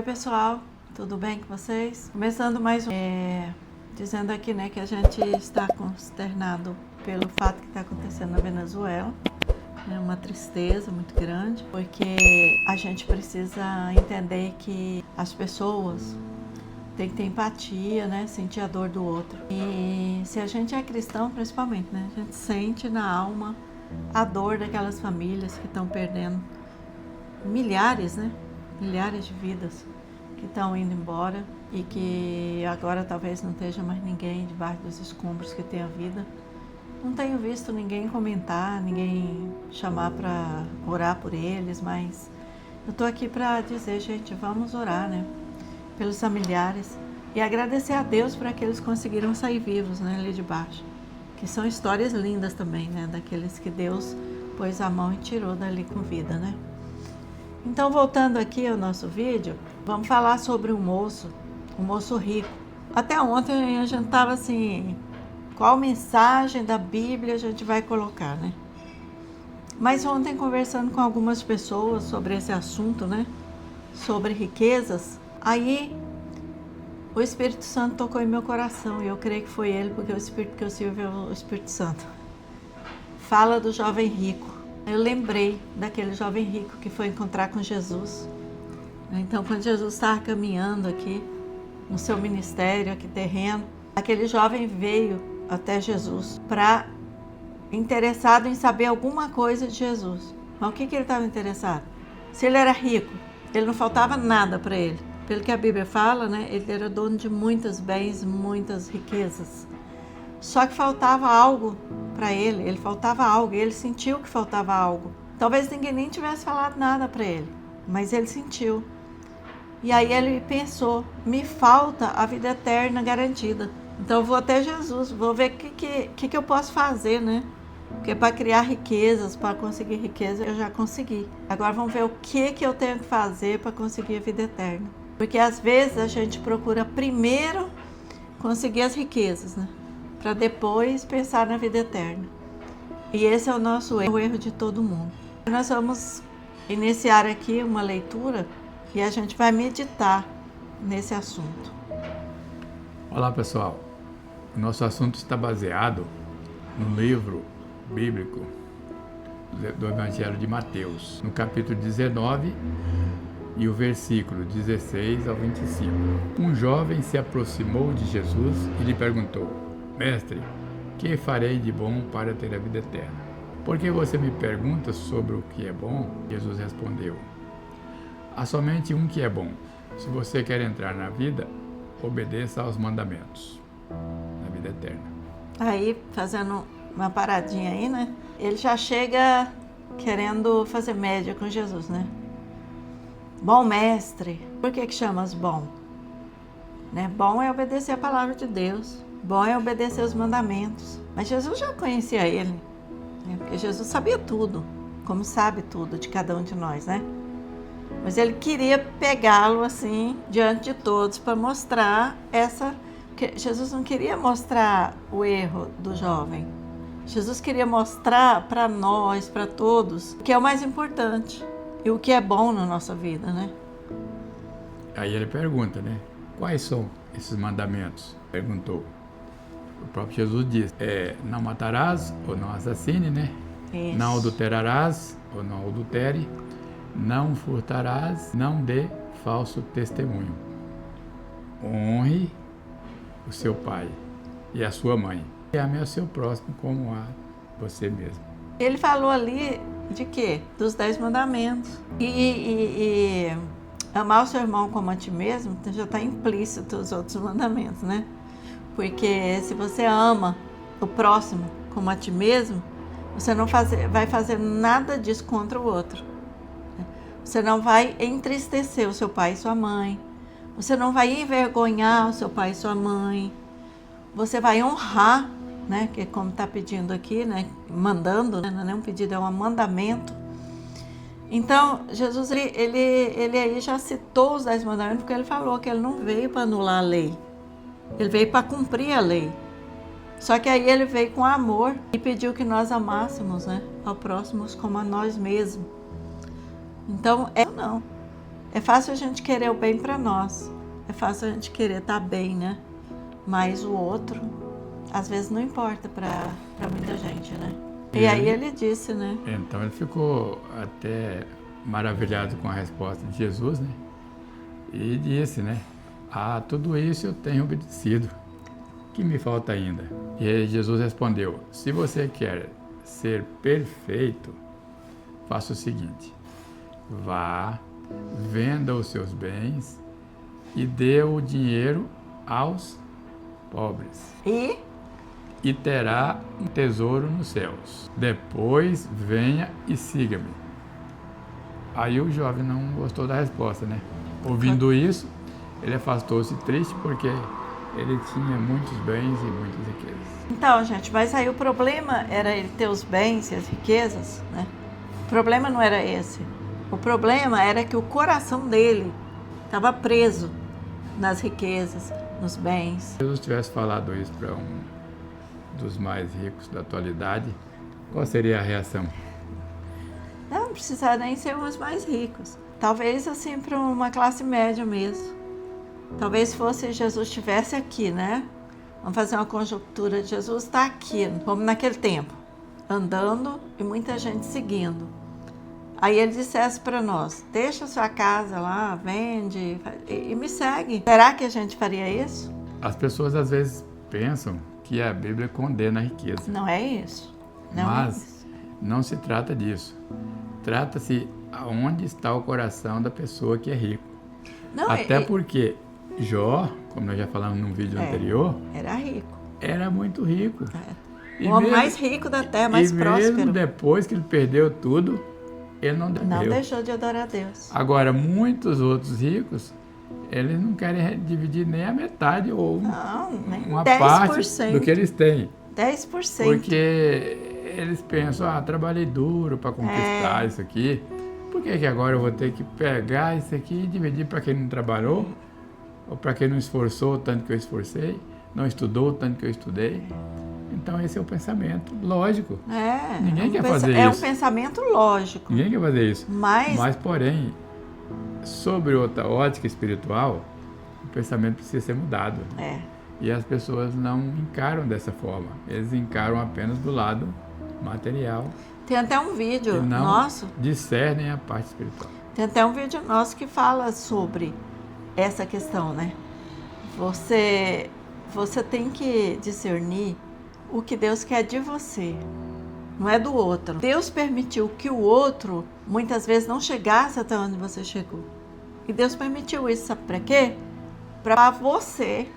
pessoal, tudo bem com vocês? Começando mais dizendo aqui, né, que a gente está consternado pelo fato que está acontecendo na Venezuela. É uma tristeza muito grande, porque a gente precisa entender que as pessoas têm que ter empatia, né, sentir a dor do outro. E se a gente é cristão, principalmente, né, a gente sente na alma a dor daquelas famílias que estão perdendo milhares de vidas que estão indo embora e que agora talvez não esteja mais ninguém debaixo dos escombros que tem a vida. Não tenho visto ninguém comentar, ninguém chamar para orar por eles, mas eu estou aqui para dizer, gente, vamos orar, né, pelos familiares e agradecer a Deus por aqueles que conseguiram sair vivos, né, ali de baixo, que são histórias lindas também, né, daqueles que Deus pôs a mão e tirou dali com vida, né. Então, voltando aqui ao nosso vídeo, vamos falar sobre um moço rico. Até ontem a gente estava assim, qual mensagem da Bíblia a gente vai colocar, né? Mas ontem, conversando com algumas pessoas sobre esse assunto, né? Sobre riquezas, aí o Espírito Santo tocou em meu coração, e eu creio que foi ele, porque o Espírito que eu sirvo é o Espírito Santo. Fala do jovem rico. Eu lembrei daquele jovem rico que foi encontrar com Jesus. Então, quando Jesus estava caminhando aqui, no seu ministério, aqui terreno, aquele jovem veio até Jesus interessado em saber alguma coisa de Jesus. Mas o que ele estava interessado? Se ele era rico, ele não faltava nada para ele. Pelo que a Bíblia fala, né, ele era dono de muitos bens, muitas riquezas. Só que faltava algo para ele faltava algo, e ele sentiu que faltava algo. Talvez ninguém nem tivesse falado nada para ele, mas ele sentiu. E aí ele pensou, me falta a vida eterna garantida. Então eu vou até Jesus, vou ver o que eu posso fazer, né? Porque para criar riquezas, para conseguir riqueza, eu já consegui. Agora vamos ver o que eu tenho que fazer para conseguir a vida eterna. Porque às vezes a gente procura primeiro conseguir as riquezas, né? Para depois pensar na vida eterna. E esse é o nosso erro, o erro de todo mundo. Nós vamos iniciar aqui uma leitura e a gente vai meditar nesse assunto. Olá, pessoal. O nosso assunto está baseado no livro bíblico do Evangelho de Mateus, no capítulo 19 e o versículo 16 ao 25. Um jovem se aproximou de Jesus e lhe perguntou: Mestre, que farei de bom para ter a vida eterna? Por que você me pergunta sobre o que é bom? Jesus respondeu: há somente um que é bom. Se você quer entrar na vida, obedeça aos mandamentos, na vida eterna. Aí, fazendo uma paradinha aí, né? Ele já chega querendo fazer média com Jesus, né? Bom mestre, por que chamas bom? Né? Bom é obedecer a palavra de Deus. Bom é obedecer os mandamentos. Mas Jesus já conhecia ele, né? Porque Jesus sabia tudo, como sabe tudo de cada um de nós, né? Mas ele queria pegá-lo assim, diante de todos, para mostrar porque Jesus não queria mostrar o erro do jovem. Jesus queria mostrar para nós, para todos, o que é o mais importante e o que é bom na nossa vida, né? Aí ele pergunta, né? Quais são esses mandamentos? Perguntou. O próprio Jesus diz, não matarás ou não assassine, né? Isso. Não adulterarás ou não adultere, não furtarás, não dê falso testemunho. Honre o seu pai e a sua mãe. E ame ao seu próximo como a você mesmo. Ele falou ali de quê? Dos 10 mandamentos. E amar o seu irmão como a ti mesmo já está implícito os outros mandamentos, né? Porque se você ama o próximo como a ti mesmo, você não vai fazer nada disso contra o outro. Você não vai entristecer o seu pai e sua mãe. Você não vai envergonhar o seu pai e sua mãe. Você vai honrar, né? Que como está pedindo aqui, né? Mandando, né? Não é nem um pedido, é um mandamento. Então, Jesus, ele aí já citou os 10 mandamentos, porque ele falou que ele não veio para anular a lei. Ele veio para cumprir a lei. Só que aí ele veio com amor e pediu que nós amássemos, né, ao próximo como a nós mesmos. Então, não. É fácil a gente querer o bem para nós. É fácil a gente querer estar bem, né? Mas o outro, às vezes, não importa para muita gente, né? E aí ele disse, né? Então ele ficou até maravilhado com a resposta de Jesus, né? E disse, né? Ah, tudo isso eu tenho obedecido. O que me falta ainda? E aí Jesus respondeu: se você quer ser perfeito, faça o seguinte: vá, venda os seus bens e dê o dinheiro aos pobres. E terá um tesouro nos céus. Depois venha e siga-me. Aí o jovem não gostou da resposta, né? Ouvindo isso, ele afastou-se triste porque ele tinha muitos bens e muitas riquezas. Então, gente, mas aí o problema era ele ter os bens e as riquezas, né? O problema não era esse. O problema era que o coração dele estava preso nas riquezas, nos bens. Se Jesus tivesse falado isso para um dos mais ricos da atualidade, qual seria a reação? Não precisa nem ser os mais ricos. Talvez assim para uma classe média mesmo. Talvez fosse Jesus estivesse aqui, né? Vamos fazer uma conjuntura. Jesus está aqui, como naquele tempo, andando e muita gente seguindo. Aí ele dissesse para nós: deixa a sua casa lá, vende e me segue. Será que a gente faria isso? As pessoas às vezes pensam que a Bíblia condena a riqueza. Não é isso. Não Mas é isso. não se trata disso. Trata-se aonde está o coração da pessoa que é rico. Não, Até porque Jó, como nós já falamos num vídeo anterior, era rico. era muito rico. O homem mais rico da terra, mais próspero. Mesmo depois que ele perdeu tudo, ele não Não deixou de adorar a Deus. Agora, muitos outros ricos, eles não querem dividir nem a metade ou nem uma 10%. parte do que eles têm. 10%. Porque eles pensam, trabalhei duro para conquistar isso aqui. Por que agora eu vou ter que pegar isso aqui e dividir para quem não trabalhou? Ou para quem não esforçou o tanto que eu esforcei? Não estudou o tanto que eu estudei? Então esse é o pensamento lógico. Ninguém quer fazer isso. É um pensamento lógico. Ninguém quer fazer isso. Mas, porém, sobre outra ótica espiritual, o pensamento precisa ser mudado. E as pessoas não encaram dessa forma. Eles encaram apenas do lado material. Tem até um vídeo e não nosso. Discernem a parte espiritual. Tem até um vídeo nosso que fala sobre essa questão, né? Você tem que discernir o que Deus quer de você, não é do outro. Deus permitiu que o outro, muitas vezes, não chegasse até onde você chegou. E Deus permitiu isso, sabe para quê? Para você,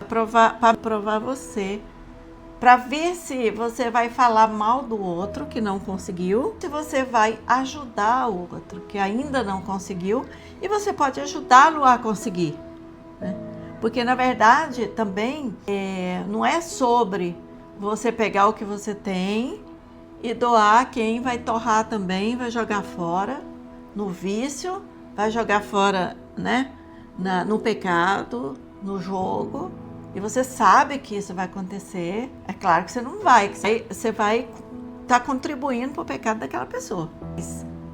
para provar você, para ver se você vai falar mal do outro que não conseguiu, se você vai ajudar o outro que ainda não conseguiu, e você pode ajudá-lo a conseguir, né? Porque, na verdade, também não é sobre você pegar o que você tem e doar quem vai torrar também, vai jogar fora no vício, vai jogar fora, né, no pecado, no jogo. E você sabe que isso vai acontecer. É claro que você não vai, que você vai estar contribuindo para o pecado daquela pessoa.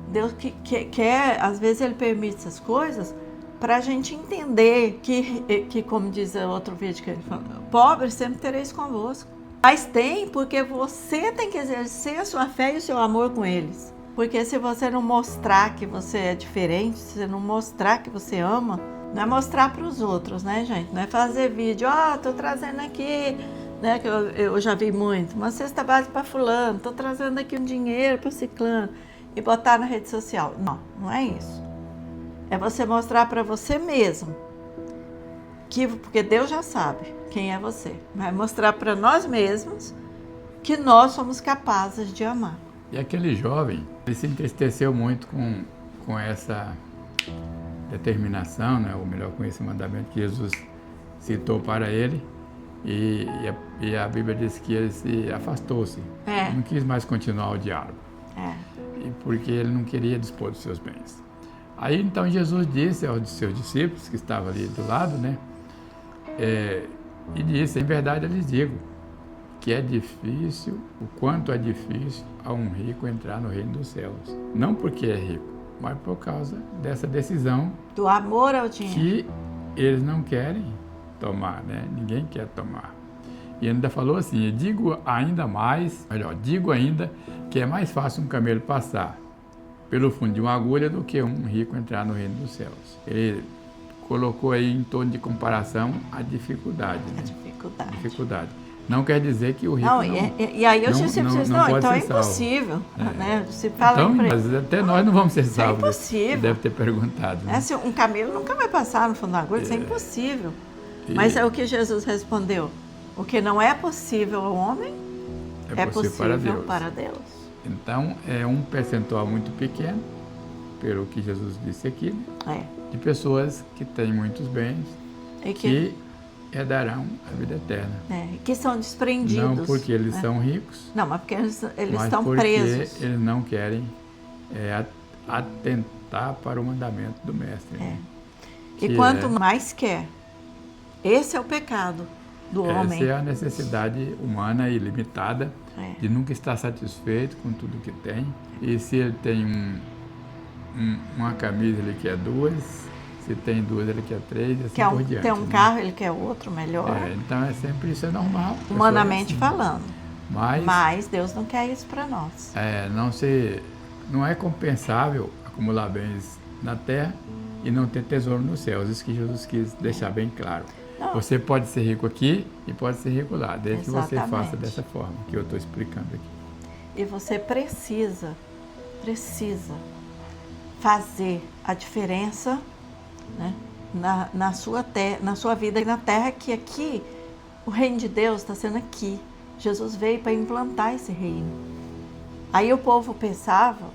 Deus que quer, às vezes ele permite essas coisas para a gente entender que, como diz outro vídeo que ele falou, pobres sempre tereis convosco. Mas tem porque você tem que exercer a sua fé e o seu amor com eles. Porque se você não mostrar que você é diferente, se você não mostrar que você ama, não é mostrar para os outros, né, gente? Não é fazer vídeo, tô trazendo aqui, né, que eu já vi muito, uma cesta básica para fulano, tô trazendo aqui um dinheiro para ciclano e botar na rede social. Não, não é isso. É você mostrar para você mesmo, porque Deus já sabe quem é você. Vai mostrar para nós mesmos que nós somos capazes de amar. E aquele jovem, ele se entristeceu muito com essa determinação, né? Ou melhor, com esse mandamento que Jesus citou para ele. E a Bíblia diz que ele se afastou-se. Não quis mais continuar o diálogo. Porque ele não queria dispor dos seus bens. Aí então Jesus disse aos seus discípulos, que estavam ali do lado, né? E disse: em verdade eu lhes digo que é difícil, o quanto é difícil a um rico entrar no reino dos céus. Não porque é rico, mas por causa dessa decisão Do amor ao dinheiro. que eles não querem tomar, né? Ninguém quer tomar. E ainda falou assim, digo ainda que é mais fácil um camelo passar pelo fundo de uma agulha do que um rico entrar no reino dos céus. Ele colocou aí em torno de comparação a dificuldade, né? Dificuldade. Não quer dizer que o rico e aí os discípulos dizem, não, então é impossível. Né? O discípulo fala então, para ele, mas até nós não vamos ser salvos. É impossível. Deve ter perguntado. Né? Assim, um camelo nunca vai passar no fundo da agulha, isso é impossível. Mas é o que Jesus respondeu. O que não é possível ao homem é possível para Deus. Então, é um percentual muito pequeno, pelo que Jesus disse aqui, né? De pessoas que têm muitos bens e que herdarão a vida eterna. Que são desprendidos. Não porque eles são ricos. Não, mas porque eles estão porque presos. Eles não querem atentar para o mandamento do Mestre. Né? E quanto mais quer, esse é o pecado do homem. Essa é a necessidade humana e limitada de nunca estar satisfeito com tudo que tem. E se ele tem uma camisa, ele quer duas. Se tem duas, ele quer três, e assim por diante. Tem um carro, ele quer outro melhor. Então é sempre isso, é normal. Humanamente falando. Mas Deus não quer isso para nós. Não é compensável acumular bens na terra e não ter tesouro nos céus. Isso que Jesus quis deixar bem claro. Não. Você pode ser rico aqui e pode ser rico lá, desde que você faça dessa forma que eu estou explicando aqui. E você precisa fazer a diferença, né, na sua vida e na terra, que aqui o reino de Deus está sendo aqui. Jesus veio para implantar esse reino. Aí o povo pensava,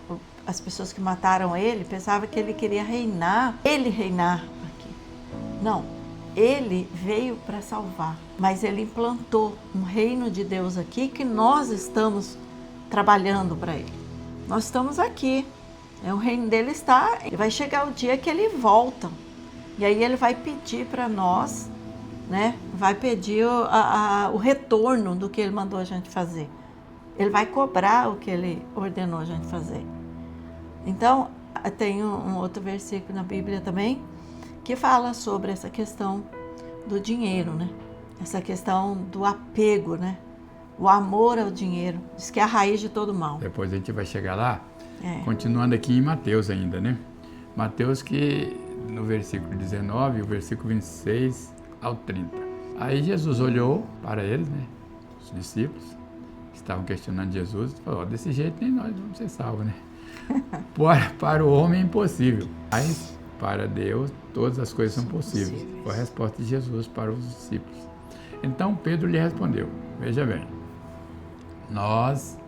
as pessoas que mataram ele, pensavam que ele queria reinar aqui. Não, ele veio para salvar, mas ele implantou um reino de Deus aqui que nós estamos trabalhando para ele. Nós estamos aqui. O reino dele e vai chegar o dia que ele volta. E aí ele vai pedir para nós, né? Vai pedir o retorno do que ele mandou a gente fazer. Ele vai cobrar o que ele ordenou a gente fazer. Então, tem um outro versículo na Bíblia também que fala sobre essa questão do dinheiro, né? Essa questão do apego, né? O amor ao dinheiro. Diz que é a raiz de todo mal. Depois a gente vai chegar lá. Continuando aqui em Mateus ainda, né? Mateus que no versículo 19, o versículo 26 ao 30. Aí Jesus olhou para eles, né? Os discípulos que estavam questionando Jesus e falou, desse jeito nem nós vamos ser salvos, né? Para o homem é impossível, mas para Deus todas as coisas são possíveis. Foi a resposta de Jesus para os discípulos. Então Pedro lhe respondeu, veja bem, nós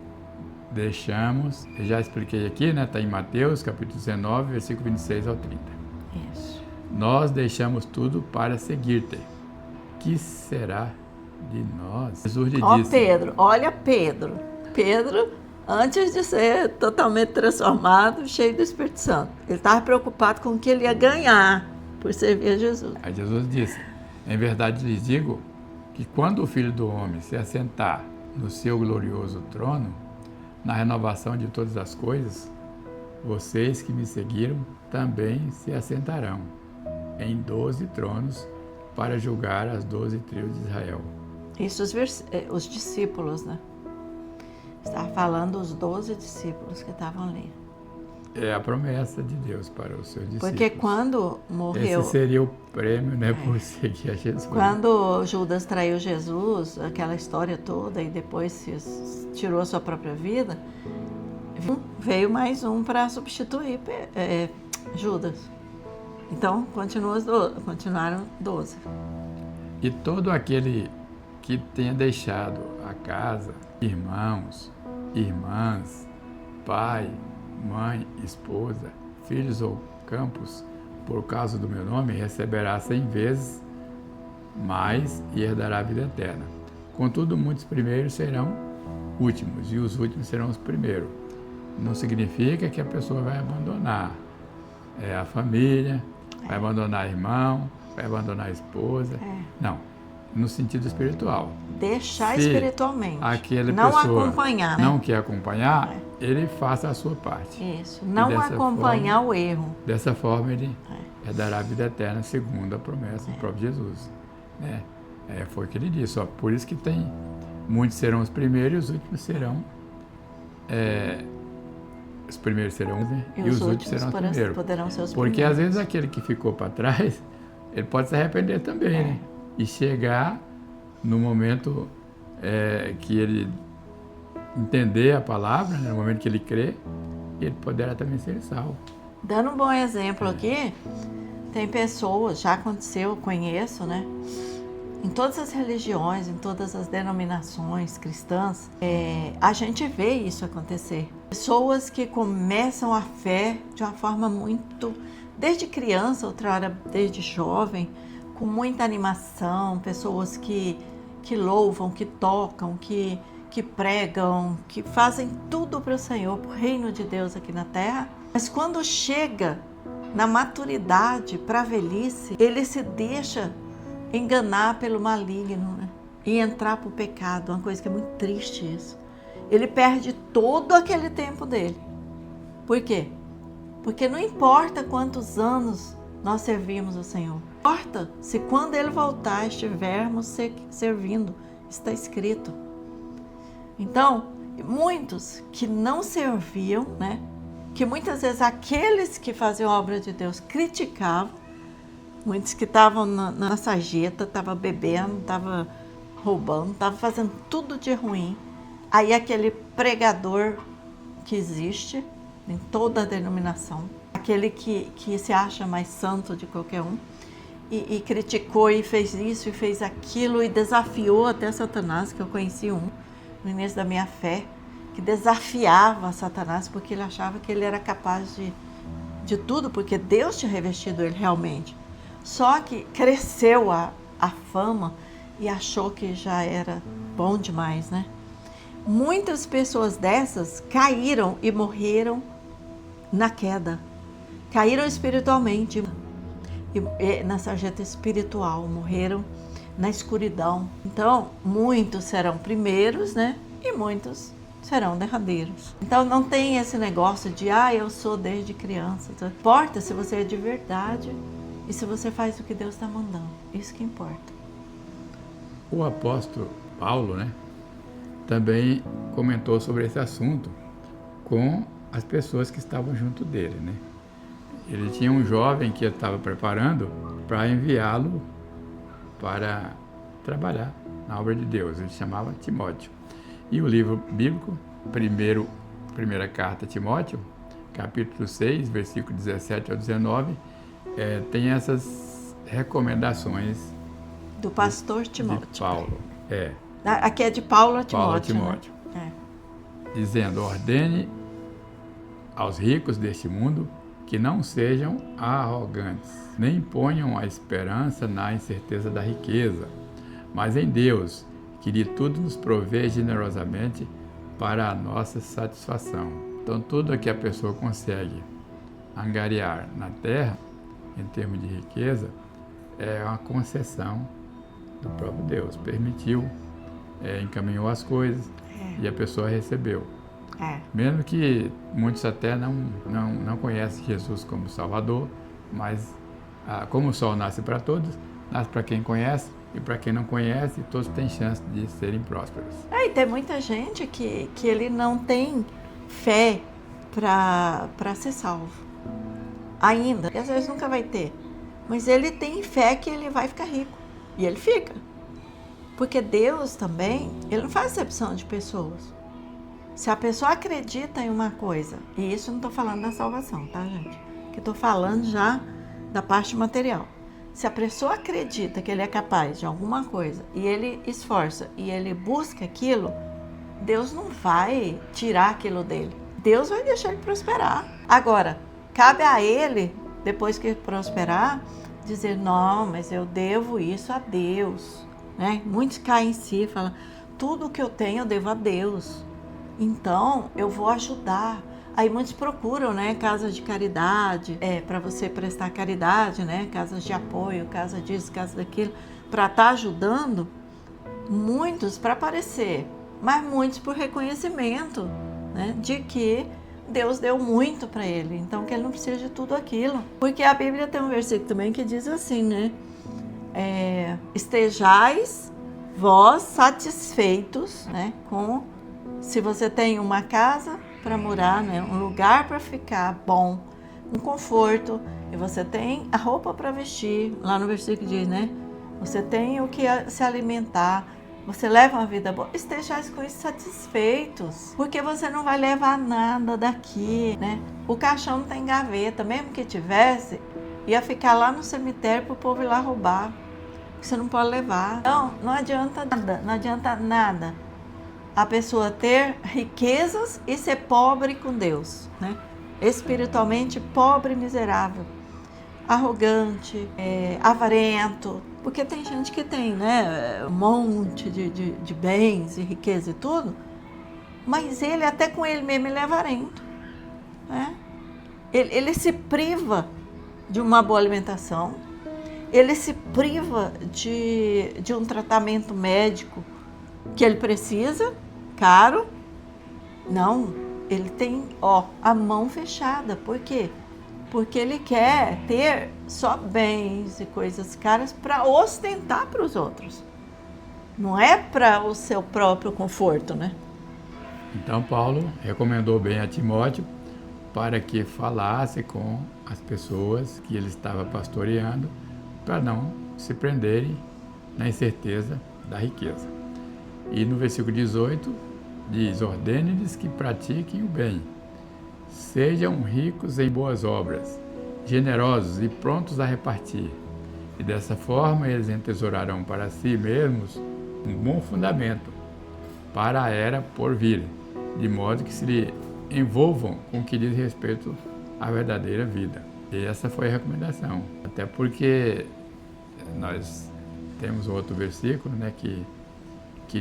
deixamos, eu já expliquei aqui, né? Está em Mateus, capítulo 19, versículo 26 ao 30. Isso. Nós deixamos tudo para seguir-te. Que será de nós? Jesus lhe disse. Pedro, olha Pedro. Pedro, antes de ser totalmente transformado, cheio do Espírito Santo, ele estava preocupado com o que ele ia ganhar por servir a Jesus. Aí Jesus disse, em verdade lhes digo, que quando o Filho do Homem se assentar no seu glorioso trono, na renovação de todas as coisas, vocês que me seguiram também se assentarão em 12 tronos para julgar as 12 tribos de Israel. Isso os discípulos, né? Estava falando os 12 discípulos que estavam ali. É a promessa de Deus para os seus discípulos. Porque quando morreu... Esse seria o prêmio, né, por seguir a Jesus. Quando Judas traiu Jesus, aquela história toda, e depois tirou a sua própria vida, veio mais um para substituir Judas. Então, continuaram 12. E todo aquele que tenha deixado a casa, irmãos, irmãs, pai, mãe, esposa, filhos ou campos, por causa do meu nome, receberá 100 vezes mais e herdará a vida eterna. Contudo, muitos primeiros serão últimos e os últimos serão os primeiros. Não significa que a pessoa vai abandonar a família, vai abandonar irmão, vai abandonar a esposa. Não. no sentido espiritual. Deixar Se espiritualmente. Aquela não pessoa acompanhar, né? não quer acompanhar, ele faça a sua parte. Isso. Não acompanhar o erro. Dessa forma, ele dará a vida eterna segundo a promessa do próprio Jesus. Né? Foi o que ele disse. Ó, por isso que tem muitos serão os primeiros e os últimos serão... os primeiros serão, né? E os últimos serão os primeiros. Poderão ser os Porque primeiros. às vezes aquele que ficou para trás, ele pode se arrepender também, né? E chegar no momento que ele entender a palavra, né? No momento que ele crê, ele poderá também ser salvo. Dando um bom exemplo aqui, tem pessoas, já aconteceu, eu conheço, né? Em todas as religiões, em todas as denominações cristãs, a gente vê isso acontecer. Pessoas que começam a fé de uma forma muito, desde criança, outra hora desde jovem, com muita animação, pessoas que louvam, que tocam, que pregam, que fazem tudo para o Senhor, para o reino de Deus aqui na terra. Mas quando chega na maturidade, para a velhice, ele se deixa enganar pelo maligno, né? E entrar para o pecado, uma coisa que é muito triste isso. Ele perde todo aquele tempo dele. Por quê? Porque não importa quantos anos nós servimos o Senhor. Importa se quando Ele voltar estivermos servindo. Está escrito. Então, muitos que não serviam, né? Que muitas vezes aqueles que faziam a obra de Deus criticavam, muitos que estavam na sarjeta, estavam bebendo, estavam roubando, estavam fazendo tudo de ruim. Aí aquele pregador que existe em toda a denominação, aquele que se acha mais santo de qualquer um, e criticou e fez isso e fez aquilo e desafiou até Satanás, que eu conheci um no início da minha fé, que desafiava Satanás porque ele achava que ele era capaz de tudo, porque Deus tinha revestido ele realmente. Só que cresceu a fama e achou que já era bom demais, né? Muitas pessoas dessas caíram e morreram na queda. Caíram espiritualmente, na sarjeta espiritual, morreram na escuridão. Então, muitos serão primeiros, né? E muitos serão derradeiros. Então, não tem esse negócio de, eu sou desde criança. Não importa se você é de verdade e se você faz o que Deus está mandando. Isso que importa. O apóstolo Paulo, né? Também comentou sobre esse assunto com as pessoas que estavam junto dele, né? Ele tinha um jovem que estava preparando para enviá-lo para trabalhar na obra de Deus. Ele chamava Timóteo. E o livro bíblico, primeira carta a Timóteo, capítulo 6, versículo 17 ao 19, tem essas recomendações do pastor Timóteo. De Paulo. Aqui é de Paulo a Timóteo. Paulo a Timóteo. Né? Dizendo, ordene aos ricos deste mundo que não sejam arrogantes, nem ponham a esperança na incerteza da riqueza, mas em Deus, que de tudo nos provê generosamente para a nossa satisfação. Então, tudo que a pessoa consegue angariar na terra, em termos de riqueza, é uma concessão do próprio Deus. Permitiu, encaminhou as coisas e a pessoa recebeu. Mesmo que muitos até não conhecem Jesus como Salvador, mas como o sol nasce para todos, nasce para quem conhece, e para quem não conhece, todos têm chance de serem prósperos. E tem muita gente que ele não tem fé para ser salvo. Ainda, e às vezes nunca vai ter. Mas ele tem fé que ele vai ficar rico. E ele fica. Porque Deus também, ele não faz acepção de pessoas. Se a pessoa acredita em uma coisa, e isso eu não estou falando da salvação, tá, gente? Que estou falando já da parte material. Se a pessoa acredita que ele é capaz de alguma coisa, e ele esforça, e ele busca aquilo, Deus não vai tirar aquilo dele. Deus vai deixar ele prosperar. Agora, cabe a ele, depois que prosperar, dizer, não, mas eu devo isso a Deus. Né? Muitos caem em si e falam, tudo que eu tenho eu devo a Deus. Então, eu vou ajudar. Aí muitos procuram, né, casas de caridade, para você prestar caridade, né, casas de apoio, casa disso, casa daquilo, para estar ajudando, muitos para aparecer, mas muitos por reconhecimento, né, de que Deus deu muito para ele, então que ele não precisa de tudo aquilo. Porque a Bíblia tem um versículo também que diz assim, né? Estejais vós satisfeitos, né, com, se você tem uma casa para morar, né, um lugar para ficar bom, um conforto, e você tem a roupa para vestir, lá no versículo diz, né, você tem o que se alimentar, você leva uma vida boa, estejais com isso satisfeitos, porque você não vai levar nada daqui, né? O caixão não tem gaveta, mesmo que tivesse, ia ficar lá no cemitério para o povo ir lá roubar. Você não pode levar. Então, não adianta nada a pessoa ter riquezas e ser pobre com Deus, né? Espiritualmente pobre e miserável, arrogante, avarento, porque tem gente que tem, né, um monte de bens e riqueza e tudo, mas ele, até com ele mesmo, ele é avarento, né? Ele se priva de uma boa alimentação, ele se priva de um tratamento médico que ele precisa, caro. Não, ele tem, a mão fechada. Por quê? Porque ele quer ter só bens e coisas caras para ostentar para os outros. Não é para o seu próprio conforto, né? Então Paulo recomendou bem a Timóteo para que falasse com as pessoas que ele estava pastoreando, para não se prenderem na incerteza da riqueza. E no versículo 18 diz: ordene-lhes que pratiquem o bem, sejam ricos em boas obras, generosos e prontos a repartir. E dessa forma eles entesourarão para si mesmos um bom fundamento para a era por vir, de modo que se envolvam com o que diz respeito à verdadeira vida. E essa foi a recomendação. Até porque nós temos outro versículo, né, que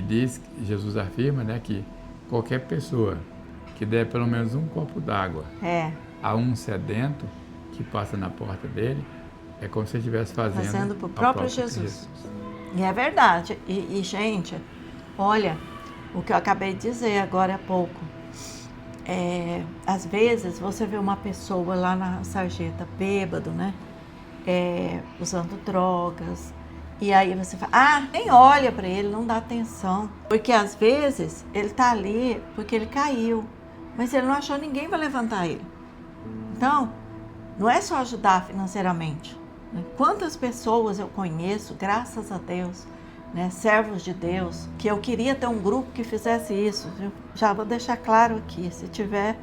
diz, Jesus afirma, né, que qualquer pessoa que der pelo menos um copo d'água a um sedento que passa na porta dele, é como se ele estivesse fazendo para o próprio Jesus. E é verdade. E, gente, olha, o que eu acabei de dizer agora há pouco. Às vezes você vê uma pessoa lá na sarjeta, bêbado, né? Usando drogas. E aí você fala, nem olha para ele, não dá atenção. Porque às vezes ele está ali porque ele caiu, mas ele não achou ninguém para levantar ele. Então, não é só ajudar financeiramente, né? Quantas pessoas eu conheço, graças a Deus, né, servos de Deus, que eu queria ter um grupo que fizesse isso. Eu já vou deixar claro aqui, se tiver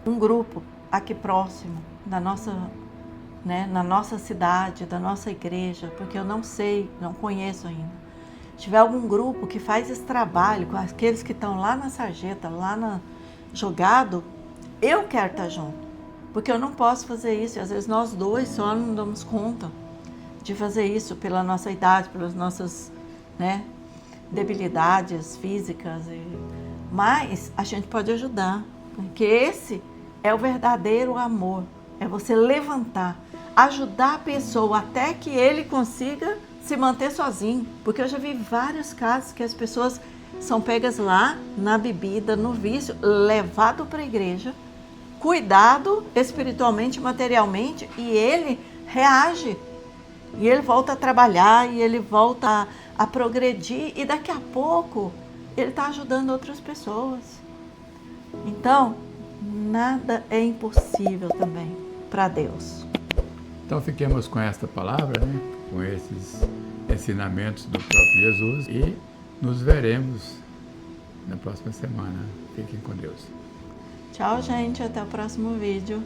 um grupo aqui próximo da nossa, né, na nossa cidade, da nossa igreja, porque eu não sei, não conheço ainda. Se tiver algum grupo que faz esse trabalho com aqueles que estão lá na sarjeta, jogado, eu quero estar junto, porque eu não posso fazer isso. E às vezes nós dois só não damos conta de fazer isso pela nossa idade, pelas nossas, né, debilidades físicas, mas a gente pode ajudar, porque esse é o verdadeiro amor, é você levantar, ajudar a pessoa até que ele consiga se manter sozinho, porque eu já vi vários casos que as pessoas são pegas lá na bebida, no vício, levado para a igreja, cuidado espiritualmente, materialmente, e ele reage, e ele volta a trabalhar, e ele volta a progredir, e daqui a pouco ele está ajudando outras pessoas. Então, nada é impossível também para Deus. Então fiquemos com esta palavra, né? Com esses ensinamentos do próprio Jesus, e nos veremos na próxima semana. Fiquem com Deus. Tchau, gente. Até o próximo vídeo.